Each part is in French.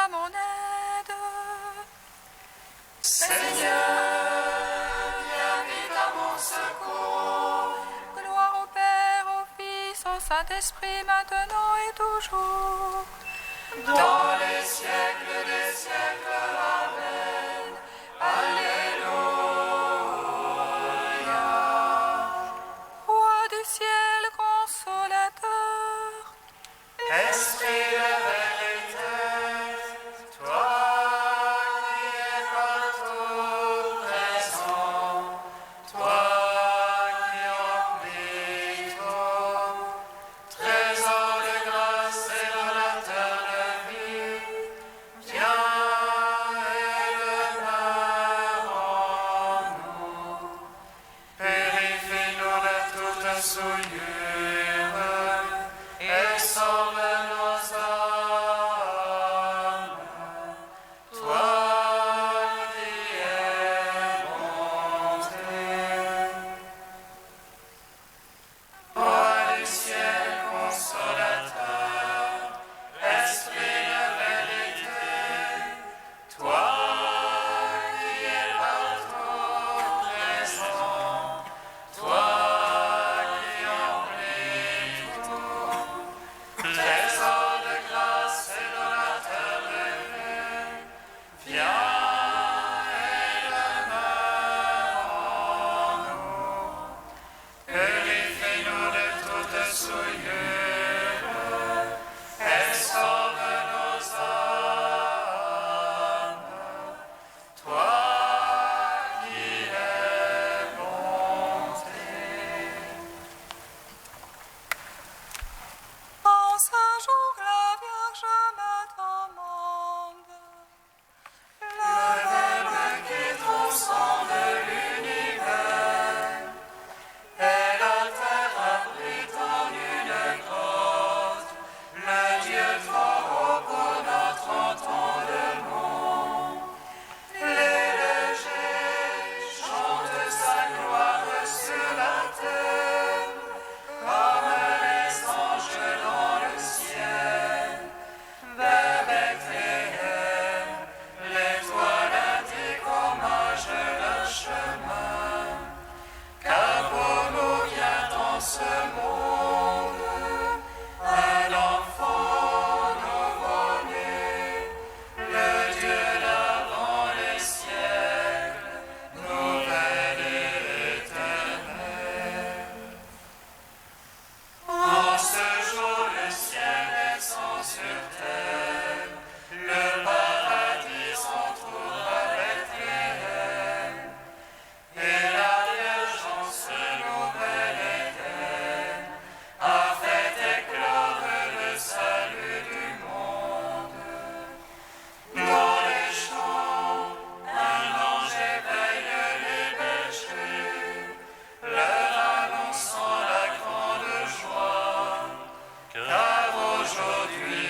à mon aide. Seigneur, viens vite à mon secours. Gloire au Père, au Fils, au Saint-Esprit, maintenant et toujours. Dans les siècles des siècles, Amen. Alléluia. Roi du ciel consolateur, Esprit de vérité, toi qui es partout présent, toi qui emplis tout, trésor de grâce et donateur de vie, viens et demeure en nous. Purifie-nous de toute souillure et sauve nos âmes. Toi qui es monté, Roi du ciel consolateur, Esprit de vérité, toi qui es partout présent, toi qui emplis tout, trésor de grâce et donateur de vie, viens et demeure en nous. Purifie-nous de toute souillure et sauve nos âmes. Toi qui es bonté. en ce jour la Vierge me demande. Le Verbe qui transcende l'univers, et la terre abrite en une grotte, le Dieu trop haut pour notre entendement. Les légers chantent sa gloire sur la terre, comme les anges dans le ciel. Vers Bethléem, l'étoile indique au mage le chemin, car pour nous vient dans ce monde un enfant nouveau-né, le Dieu d'avant les siècles, nouvelle et éternelle. En ce jour, le ciel descend sur terre, le paradis s'entoure à Bethléem, et la Vierge en ce nouvel Éden a fait éclore le salut du monde. Dans les champs, un ange éveille les bergers, leur annonçant la grande joie, car aujourd'hui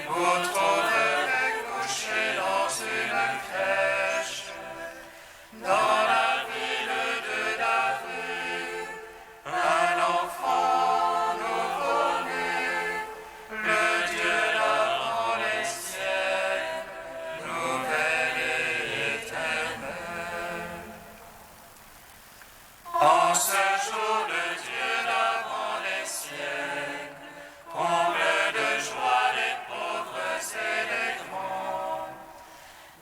vous trouverez couché dans une crèche, dans la ville de David, un enfant nouveau-né, le Dieu d'avant les siècles, nouvelle et éternelle. En ce jour, le Dieu d'avant les siècles comble de joie les pauvres et les grands.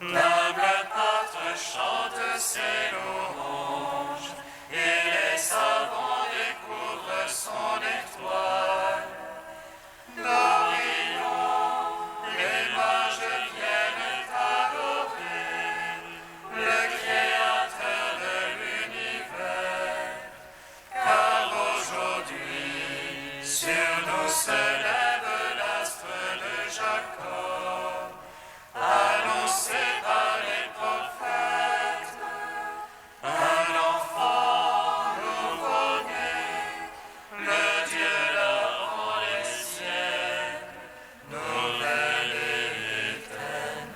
Noble pâtre chante ses louanges, et les savants découvrent son étoile. D'Orient, les mages viennent adorer le Créateur de l'univers, car aujourd'hui sur nous se lève l'astre de Jacob, annoncé par les prophètes, un enfant nouveau-né, le Dieu d'avant les siècles, nouvelle et éternelle.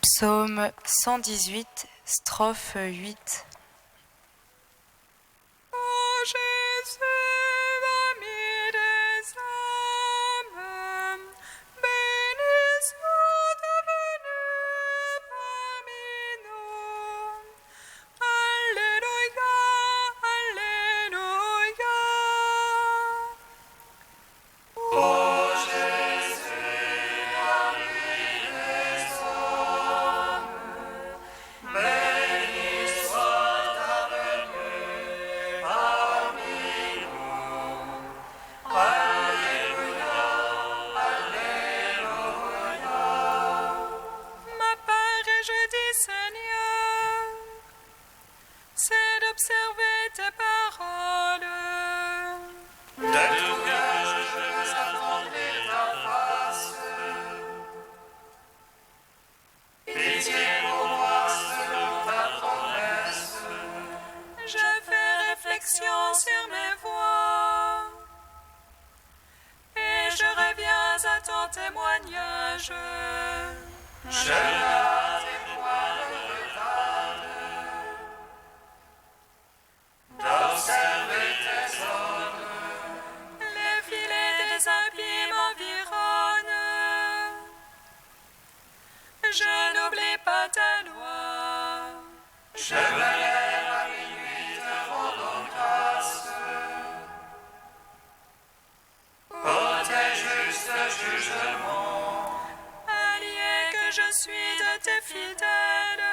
Psaume 118, strophe 8. Oh Jésus, ami des âmes, rouge. Je hâte et point ne retarde d'observer tes ordres. Les filets des impies m'environnent. Je n'oublie pas ta loi. Je me lève à minuit te rendant grâce pour tes justes jugements. Allié que je suis de tes fidèles,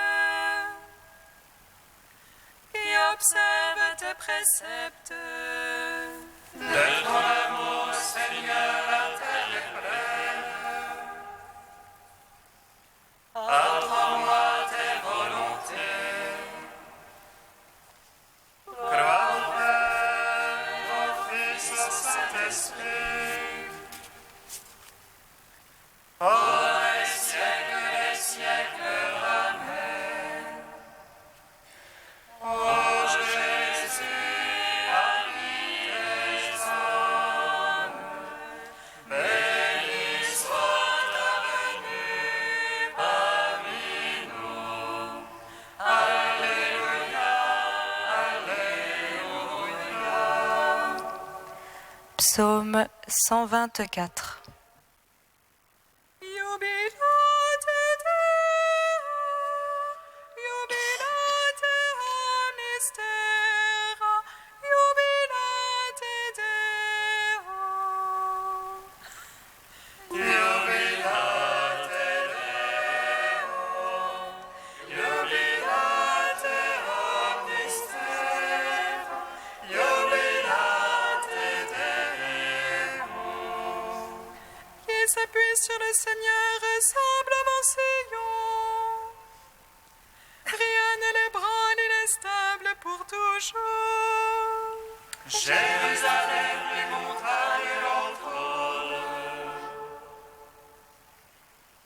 qui observent tes préceptes. De ton amour, Seigneur, la terre est pleine. Apprends-moi tes volontés. Crois au Père, au Fils, au Saint-Esprit. Pour les siècles, Amen. Ô Jésus, ami des hommes, béni soit ta venue parmi nous. Alléluia, Alléluia. Psaume 124. Jubilate Deo, jubilate omnis terra, jubilate Deo. Jubilate Deo, jubilate omnis terra, jubilate Deo. Qui s'appuie sur le Seigneur ressemble à mon sillon. Rien ne l'ébranle, il est stable pour toujours. Jérusalem, les montagnes l'entourent.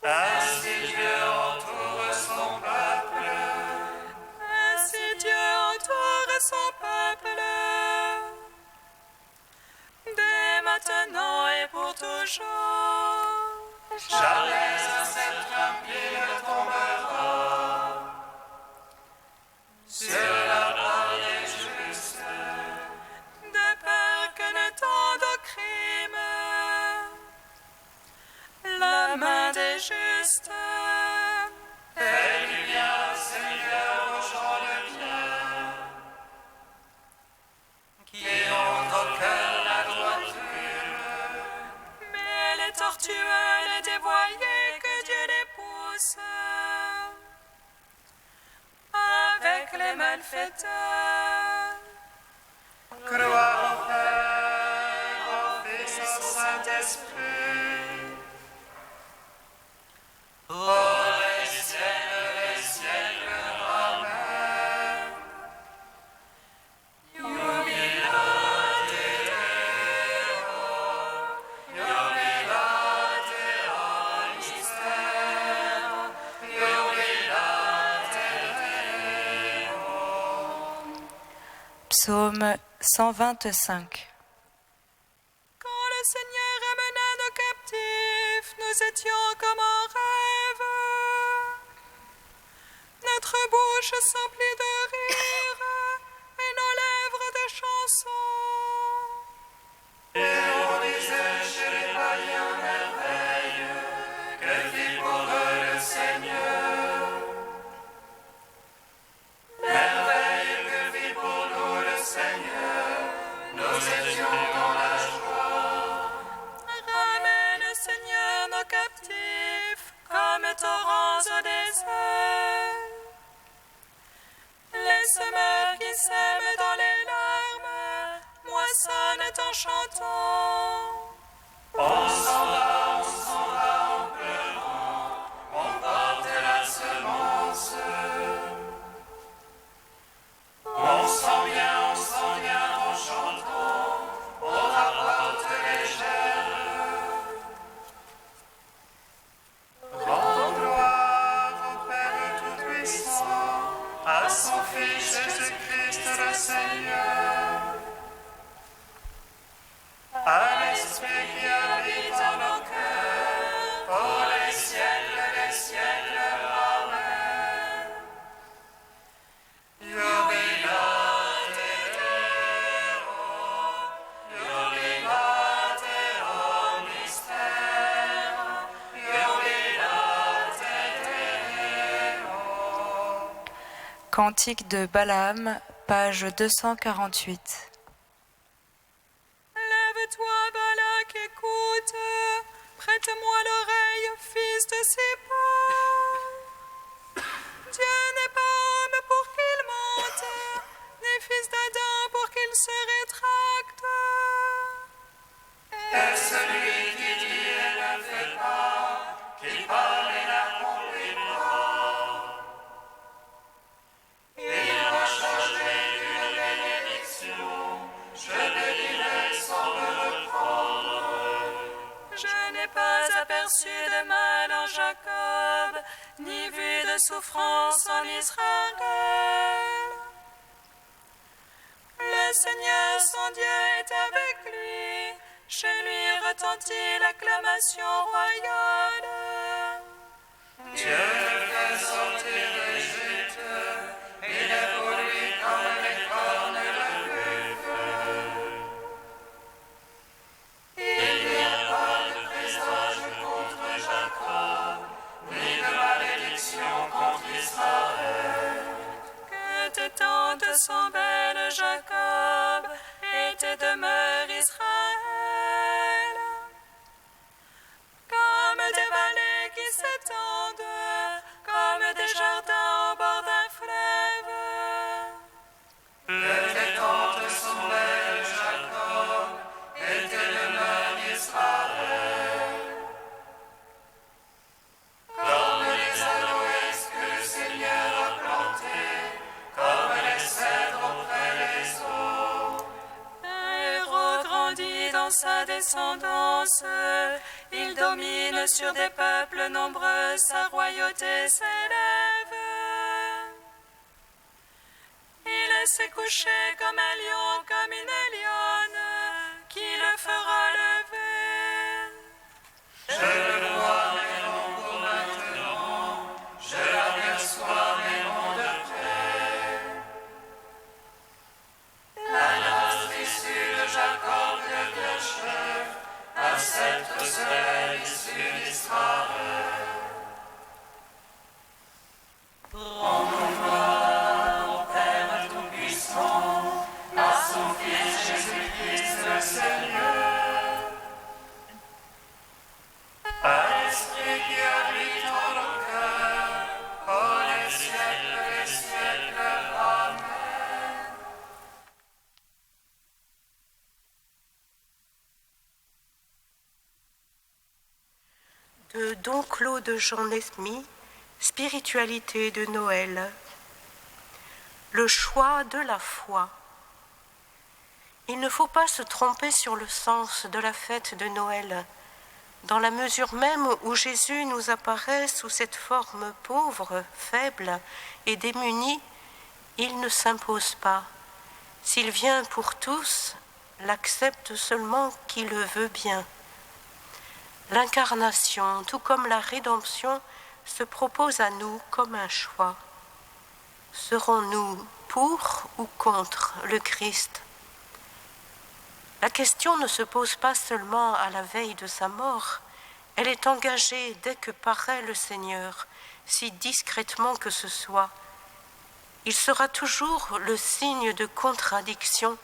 Ainsi Dieu entoure son peuple. Ainsi Dieu entoure son peuple, dès maintenant et pour toujours. Jamais un sceptre impie ne tombera sur la part des justes. De peur que ne tende au crime la main des justes. Fais du bien, Seigneur, aux gens de bien, qui ont au cœur la droiture. Mais les tortueux, les dévoyés, que Dieu les pousse avec les malfaiteurs. Crois au Père, au Fils, au Saint-Esprit. Pour les siècles, Amen. Jubilate Deo, jubilate omnis terra, jubilate Deo. Psaume 125. Quand le Seigneur amena nos captifs, nous étions comme en rêve. Notre bouche s'emplit de rire et nos lèvres de chansons. Et on disait chez les païens merveille, que fit pour eux le Seigneur. Merveille que fit pour nous le Seigneur, nous étions dans la joie. Ramène, Seigneur, nos captifs comme torrents au désert. Les semeurs qui sèment dans les larmes moissonnent en chantant. On s'en va en pleurant, on porte la semence. On s'en vient en chantant, on rapporte les germes. Rends gloire au Père Tout-Puissant, à son Fils Jésus-Christ le Seigneur, à l'Esprit qui habite en nos cœurs, pour les Cantique de Balaam, page 248. Lève-toi, Balak, écoute. Prête-moi l'oreille, fils de Sippa. Dieu n'est pas homme pour qu'il mente, ni fils d'Adam pour qu'il se rétracte. Et celui qui dit et ne fait pas, qui parle et n'accomplit pas. Il m'a chargé d'une bénédiction, je bénirai sans me reprendre. Je n'ai pas aperçu de mal en Jacob, ni vu de souffrance en Israël. Le Seigneur son Dieu est avec lui, chez lui retentit l'acclamation royale. Dieu fait sortir d'Égypte, il est pour lui comme les cornes de buffle. Il n'y a pas de présage contre Jacob, ni de malédiction contre Israël. Que tes tentes sont belles, Jacob, et tes demeures, Israël. Comme des vallées qui s'étendent, comme des jardins au bord d'un fleuve. Que tes tentes sont belles, Jacob, et tes demeures, Israël. Comme les aloès que le Seigneur a plantés, comme les cèdres auprès des eaux. Un héros grandit dans sa descendance, il domine sur des peuples nombreux, sa royauté s'élève. Il s'est couché comme un lion, comme une lionne, qui le fera lever. Je le vois, mais non pour maintenant, je l'aperçois, mais non de près. La lance issue de Jacob devient chef, un sceptre se lève issu d'Israël. Rendons gloire au Père Tout-Puissant, à son Fils Jésus-Christ le Seigneur. À l'Esprit qui habite en nos cœurs, pour les siècles des siècles. Amen. De Don Claude Jean Nesmy, Spiritualité de Noël. Le choix de la foi. Il ne faut pas se tromper sur le sens de la fête de Noël. Dans la mesure même où Jésus nous apparaît sous cette forme pauvre, faible et démunie, il ne s'impose pas. S'il vient pour tous, l'accepte seulement qui le veut bien. L'incarnation, tout comme la rédemption, se propose à nous comme un choix. Serons-nous pour ou contre le Christ ? La question ne se pose pas seulement à la veille de sa mort, elle est engagée dès que paraît le Seigneur, si discrètement que ce soit. Il sera toujours le signe de contradiction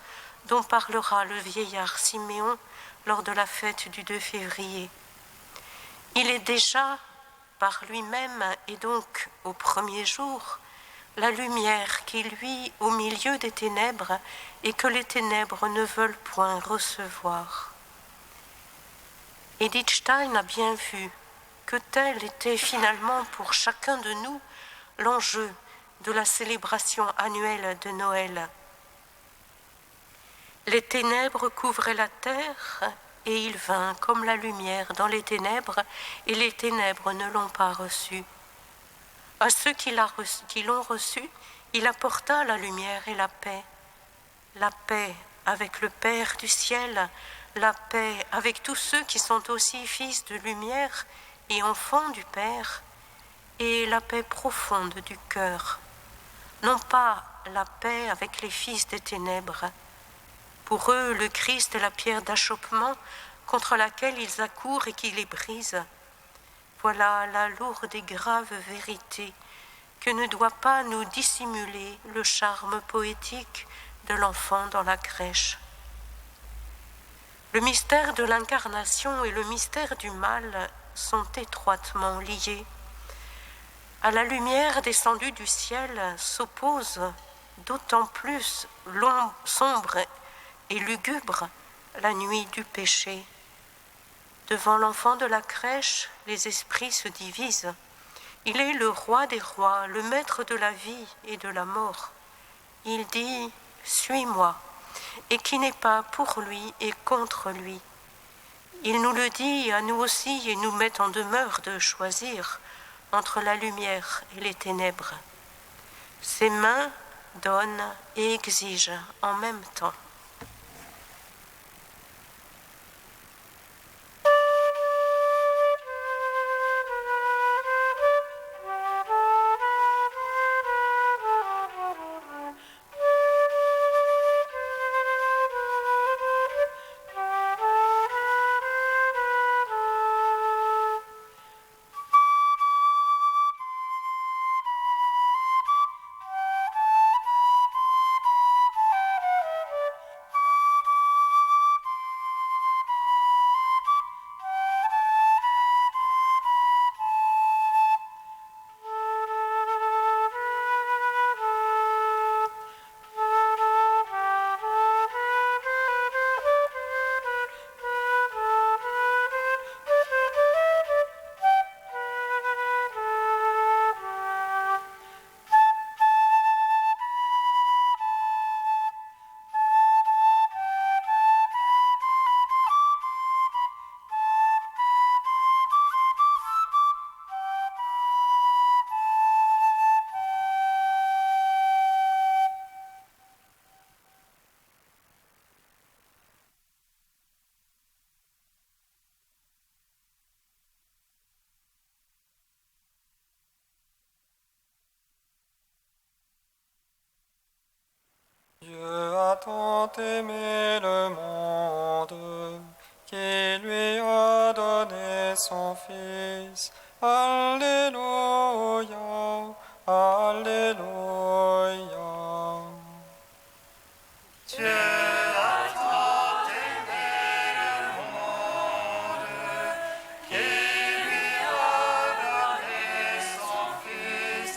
dont parlera le vieillard Siméon lors de la fête du 2 février. Il est déjà, par lui-même et donc au premier jour, la lumière qui luit au milieu des ténèbres et que les ténèbres ne veulent point recevoir. Edith Stein a bien vu que tel était finalement pour chacun de nous l'enjeu de la célébration annuelle de Noël. Les ténèbres couvraient la terre et il vint comme la lumière dans les ténèbres et les ténèbres ne l'ont pas reçu. À ceux qui l'ont reçu, il apporta la lumière et la paix avec le Père du ciel, la paix avec tous ceux qui sont aussi fils de lumière et enfants du Père, et la paix profonde du cœur, non pas la paix avec les fils des ténèbres. Pour eux, le Christ est la pierre d'achoppement contre laquelle ils accourent et qui les brise. Voilà la lourde et grave vérité que ne doit pas nous dissimuler le charme poétique de l'enfant dans la crèche. Le mystère de l'incarnation et le mystère du mal sont étroitement liés. À la lumière descendue du ciel s'oppose d'autant plus l'ombre sombre et lugubre la nuit du péché. Devant l'enfant de la crèche, les esprits se divisent. Il est le roi des rois, le maître de la vie et de la mort. Il dit « Suis-moi » et qui n'est pas pour lui et contre lui. Il nous le dit à nous aussi et nous met en demeure de choisir entre la lumière et les ténèbres. Ses mains donnent et exigent en même temps. Dieu a tant aimé le monde qu'il lui a donné son Fils. Alléluia, Alléluia. Dieu a tant aimé le monde qu'il lui a donné son Fils.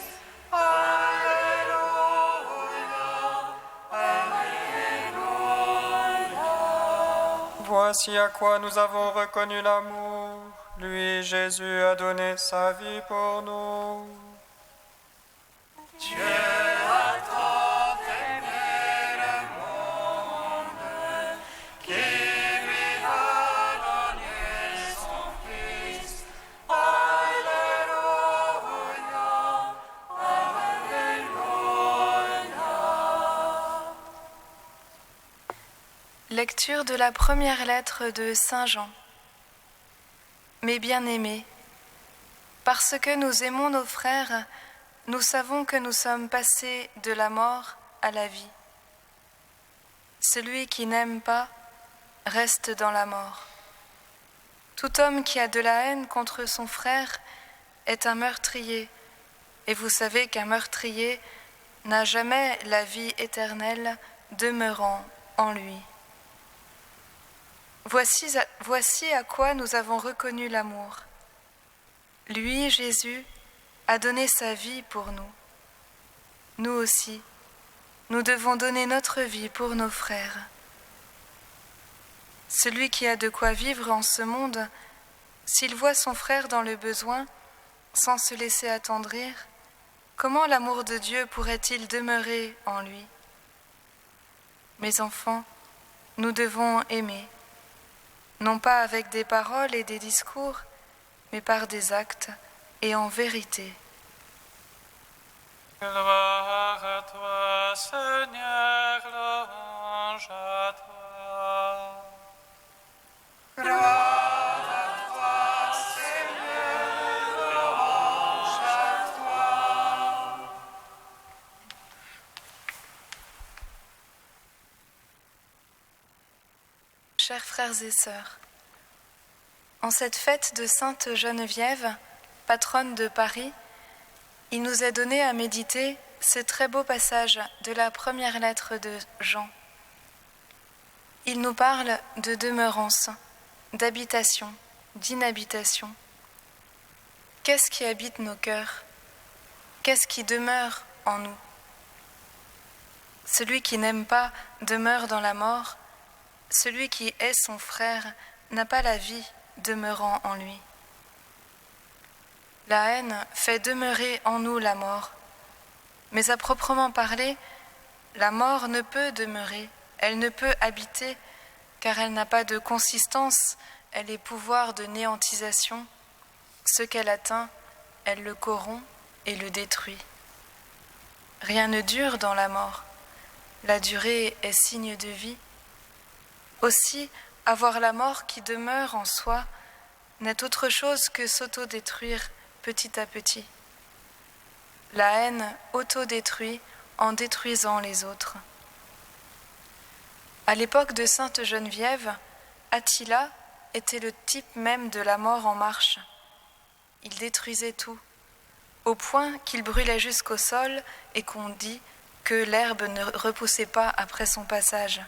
Voici à quoi nous avons reconnu l'amour. Lui, Jésus, a donné sa vie pour nous. Dieu a tant aimé le monde qu'il lui a donné son Fils. Alléluia, Alléluia. Lecture de la première lettre de Saint Jean. Mes bien-aimés, parce que nous aimons nos frères, nous savons que nous sommes passés de la mort à la vie. Celui qui n'aime pas reste dans la mort. Tout homme qui a de la haine contre son frère est un meurtrier, et vous savez qu'un meurtrier n'a jamais la vie éternelle demeurant en lui. Voici à quoi nous avons reconnu l'amour. Lui, Jésus, a donné sa vie pour nous. Nous aussi, nous devons donner notre vie pour nos frères. Celui qui a de quoi vivre en ce monde, s'il voit son frère dans le besoin, sans se laisser attendrir, comment l'amour de Dieu pourrait-il demeurer en lui? Mes enfants, nous devons aimer, non pas avec des paroles et des discours, mais par des actes et en vérité. Gloire à toi, Seigneur, louange à toi. Gloire à toi, Seigneur, louange à toi. Chers frères et sœurs, en cette fête de Sainte Geneviève, patronne de Paris, il nous est donné à méditer ce très beau passage de la première lettre de Jean. Il nous parle de demeurance, d'habitation, d'inhabitation. Qu'est-ce qui habite nos cœurs? Qu'est-ce qui demeure en nous? Celui qui n'aime pas demeure dans la mort. Celui qui hait son frère n'a pas la vie demeurant en lui. La haine fait demeurer en nous la mort. Mais à proprement parler, la mort ne peut demeurer, elle ne peut habiter, car elle n'a pas de consistance, elle est pouvoir de néantisation. Ce qu'elle atteint, elle le corrompt et le détruit. Rien ne dure dans la mort. La durée est signe de vie. Aussi, avoir la mort qui demeure en soi n'est autre chose que s'autodétruire petit à petit. La haine autodétruit en détruisant les autres. À l'époque de Sainte Geneviève, Attila était le type même de la mort en marche. Il détruisait tout, au point qu'il brûlait jusqu'au sol et qu'on dit que l'herbe ne repoussait pas après son passage.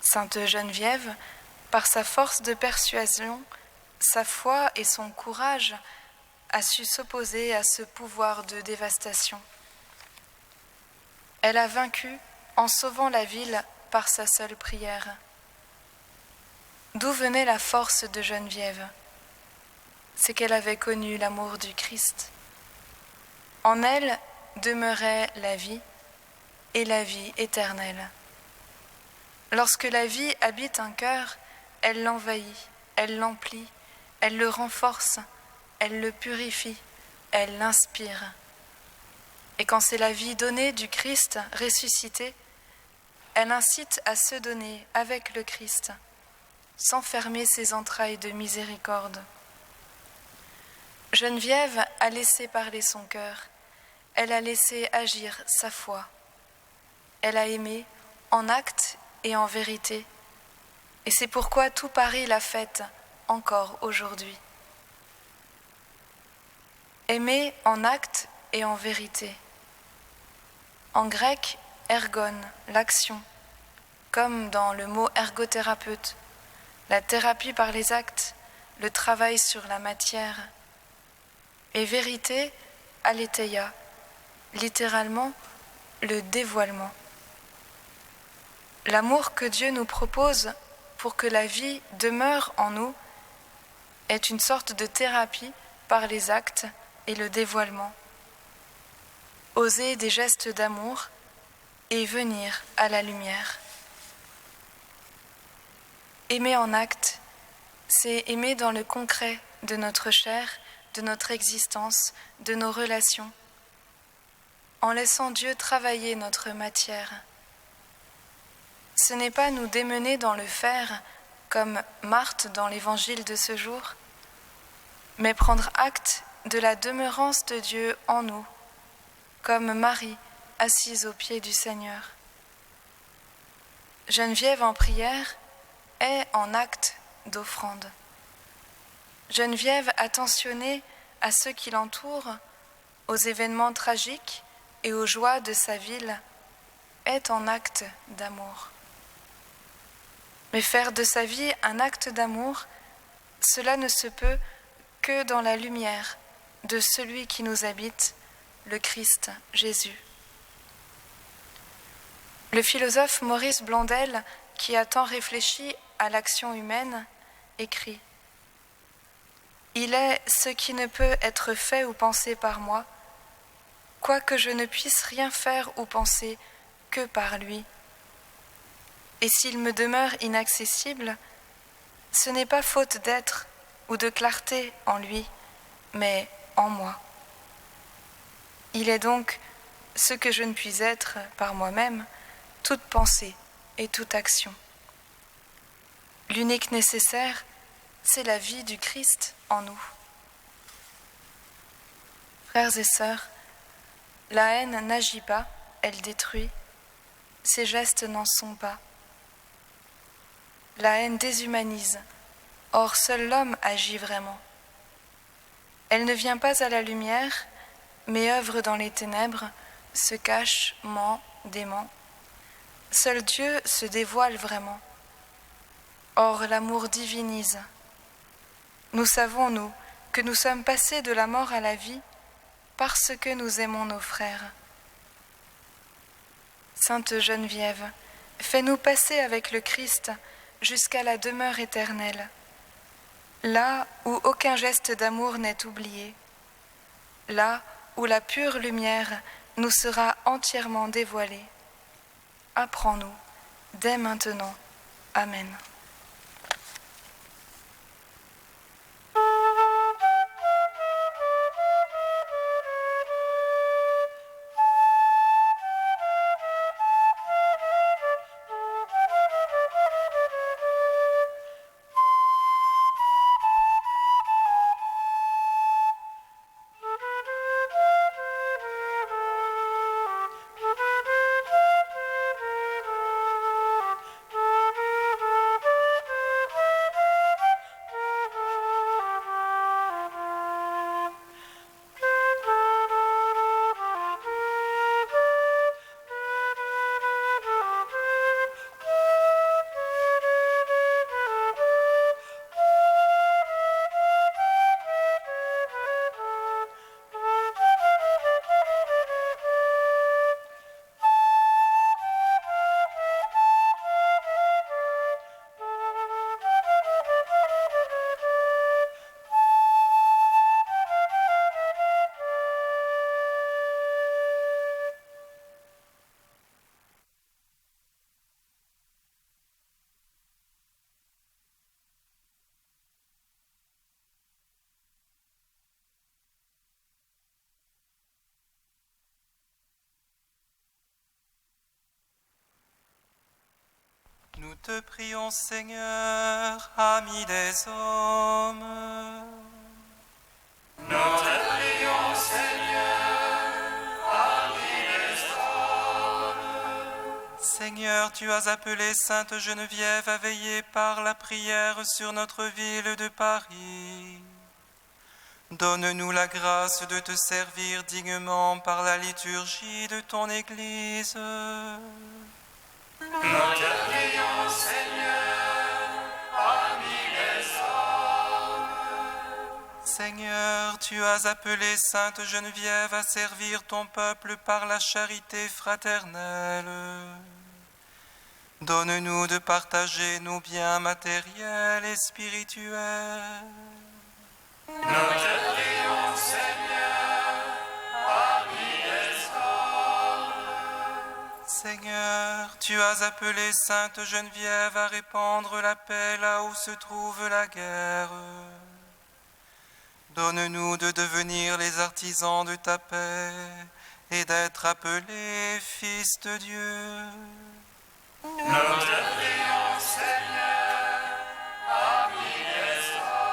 Sainte Geneviève, par sa force de persuasion, sa foi et son courage, a su s'opposer à ce pouvoir de dévastation. Elle a vaincu en sauvant la ville par sa seule prière. D'où venait la force de Geneviève? C'est qu'elle avait connu l'amour du Christ. En elle demeurait la vie et la vie éternelle. Lorsque la vie habite un cœur, elle l'envahit, elle l'emplit, elle le renforce, elle le purifie, elle l'inspire. Et quand c'est la vie donnée du Christ ressuscité, elle incite à se donner avec le Christ, sans fermer ses entrailles de miséricorde. Geneviève a laissé parler son cœur, elle a laissé agir sa foi. Elle a aimé en acte et en vérité, et c'est pourquoi tout Paris la fête encore aujourd'hui. Aimer en acte et en vérité. En grec, ergon, l'action, comme dans le mot ergothérapeute, la thérapie par les actes, le travail sur la matière. Et vérité, aletheia, littéralement le dévoilement. L'amour que Dieu nous propose pour que la vie demeure en nous est une sorte de thérapie par les actes et le dévoilement. Oser des gestes d'amour et venir à la lumière. Aimer en acte, c'est aimer dans le concret de notre chair, de notre existence, de nos relations, en laissant Dieu travailler notre matière. Ce n'est pas nous démener dans le faire, comme Marthe dans l'évangile de ce jour, mais prendre acte de la demeurance de Dieu en nous, comme Marie assise aux pieds du Seigneur. Geneviève en prière est en acte d'offrande. Geneviève attentionnée à ceux qui l'entourent, aux événements tragiques et aux joies de sa ville, est en acte d'amour. Mais faire de sa vie un acte d'amour, cela ne se peut que dans la lumière de celui qui nous habite, le Christ Jésus. Le philosophe Maurice Blondel, qui a tant réfléchi à l'action humaine, écrit « Il est ce qui ne peut être fait ou pensé par moi, quoique je ne puisse rien faire ou penser que par lui. Et s'il me demeure inaccessible, ce n'est pas faute d'être ou de clarté en lui, mais en moi. Il est donc ce que je ne puis être par moi-même, toute pensée et toute action. L'unique nécessaire, c'est la vie du Christ en nous. Frères et sœurs, la haine n'agit pas, elle détruit. Ses gestes n'en sont pas. La haine déshumanise, or seul l'homme agit vraiment. Elle ne vient pas à la lumière, mais œuvre dans les ténèbres, se cache, ment, dément. Seul Dieu se dévoile vraiment. Or, l'amour divinise. Nous savons, nous, que nous sommes passés de la mort à la vie parce que nous aimons nos frères. Sainte Geneviève, fais-nous passer avec le Christ jusqu'à la demeure éternelle, là où aucun geste d'amour n'est oublié, là où la pure lumière nous sera entièrement dévoilée. Apprends-nous, dès maintenant. Amen. Nous te prions, Seigneur, ami des hommes. Nous te prions, Seigneur, ami des hommes. Seigneur, tu as appelé Sainte Geneviève à veiller par la prière sur notre ville de Paris. Donne-nous la grâce de te servir dignement par la liturgie de ton Église. Nous te prions, Seigneur, ami des hommes. Seigneur, tu as appelé Sainte Geneviève à servir ton peuple par la charité fraternelle. Donne-nous de partager nos biens matériels et spirituels. Nous te prions, Seigneur, ami des hommes. Seigneur, tu as appelé Sainte Geneviève à répandre la paix là où se trouve la guerre. Donne-nous de devenir les artisans de ta paix et d'être appelés fils de Dieu. Nous te prions, Seigneur, ami des hommes.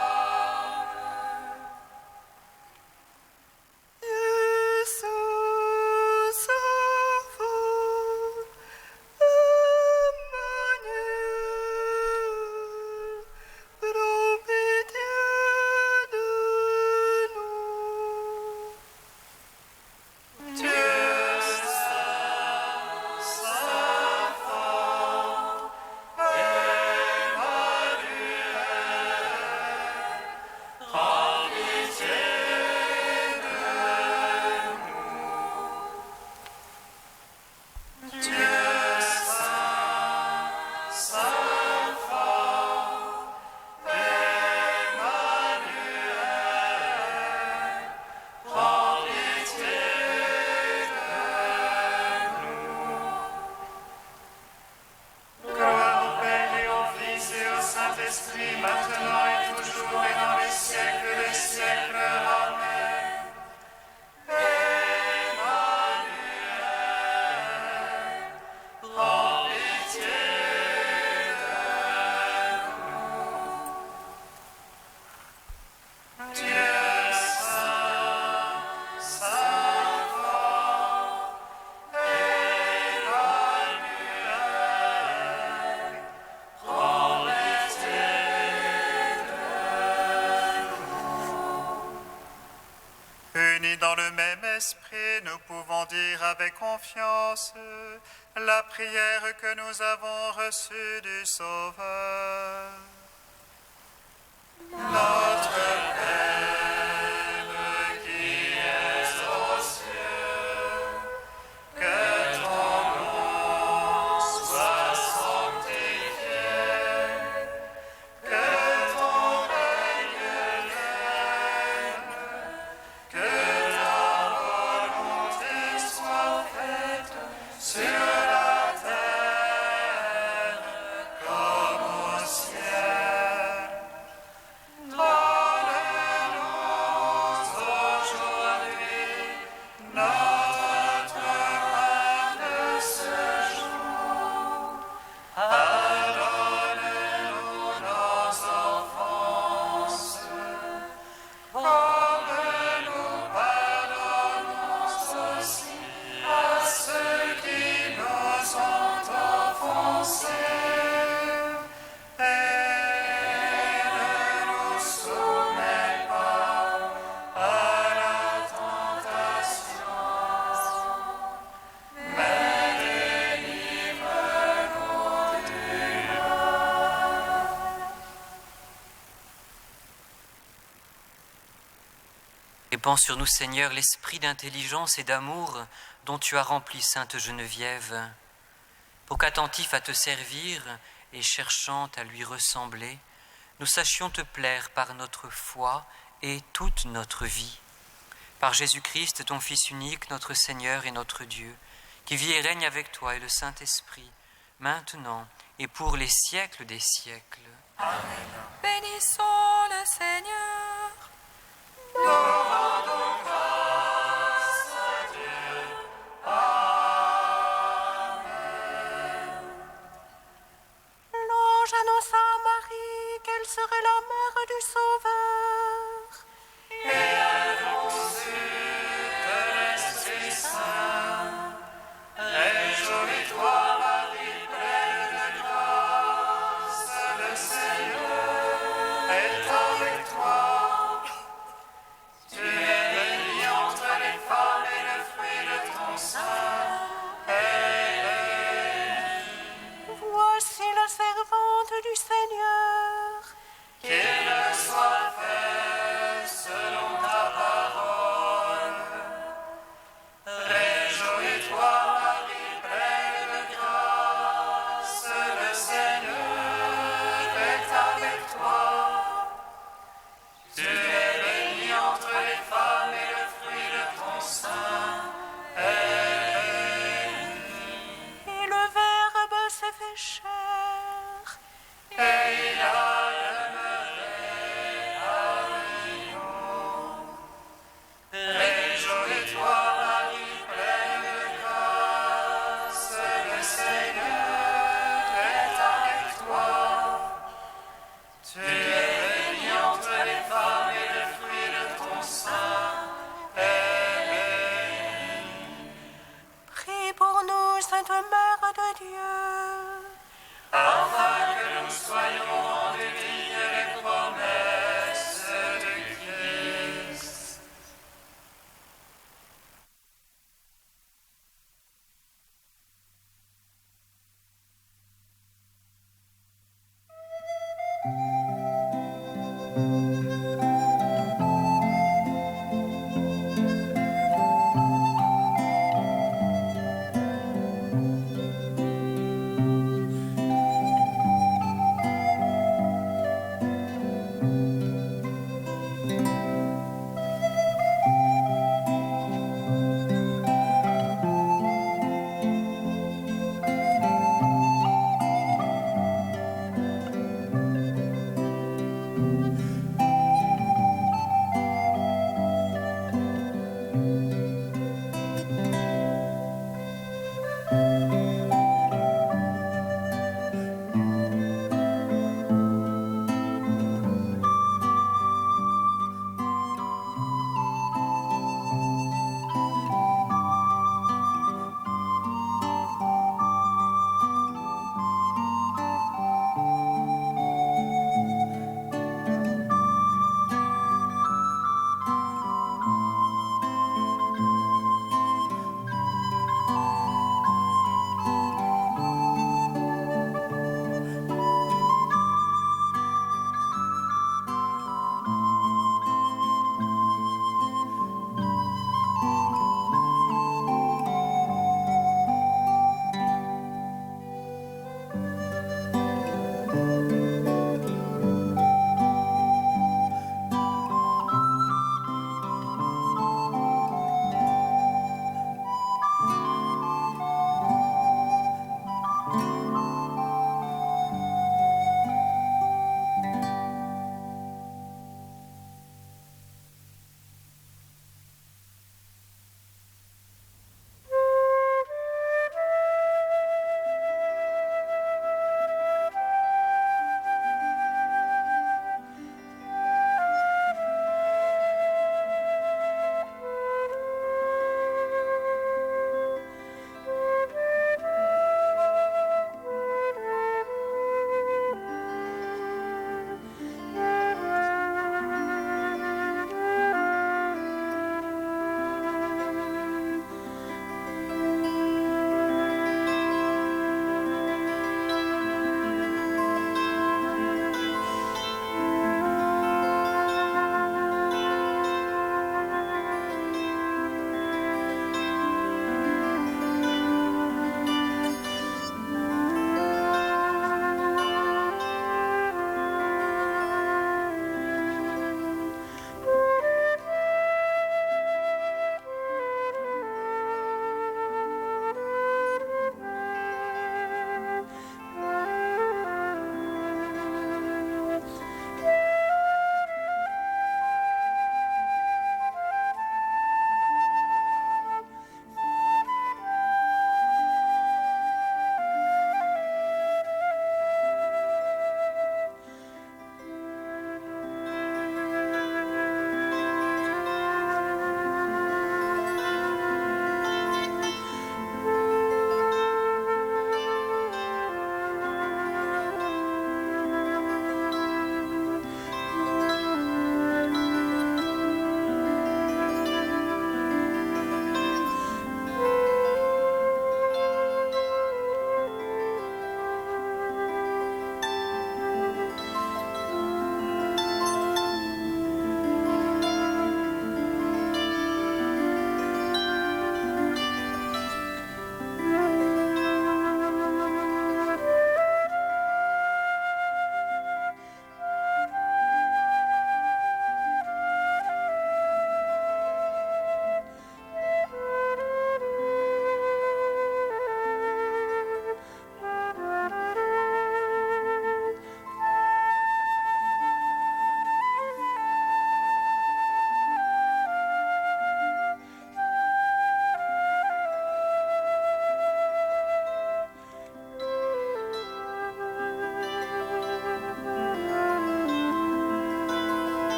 Unis dans le même esprit, nous pouvons dire avec confiance la prière que nous avons reçue du Sauveur. Notre Père qui es aux cieux, que ton nom soit sanctifié, que ton règne vienne, que ta volonté soit faite sur la terre comme au ciel. Donne-nous aujourd'hui notre pain de ce jour. Pardonne-nous nos offenses, comme nous pardonnons aussi à ceux qui nous ont offensés. Et ne nous soumets pas à la tentation, mais délivre-nous du mal. Répands sur nous, Seigneur, l'esprit d'intelligence et d'amour dont tu as rempli Sainte Geneviève, pour qu'attentifs à te servir et cherchant à lui ressembler, nous sachions te plaire par notre foi et toute notre vie. Par Jésus-Christ, ton Fils unique, notre Seigneur et notre Dieu, qui vit et règne avec toi et le Saint-Esprit, maintenant et pour les siècles des siècles. Bénissons le Seigneur. L'ange annonça à Marie qu'elle serait la mère du Sauveur. Et elle conçut de l'Esprit Saint. Réjouis-toi, Marie, pleine de grâce, le Seigneur est avec toi. Tu es bénie entre les femmes et le fruit de ton sein est béni. Voici la servante du Seigneur. Qu'il me soit fait selon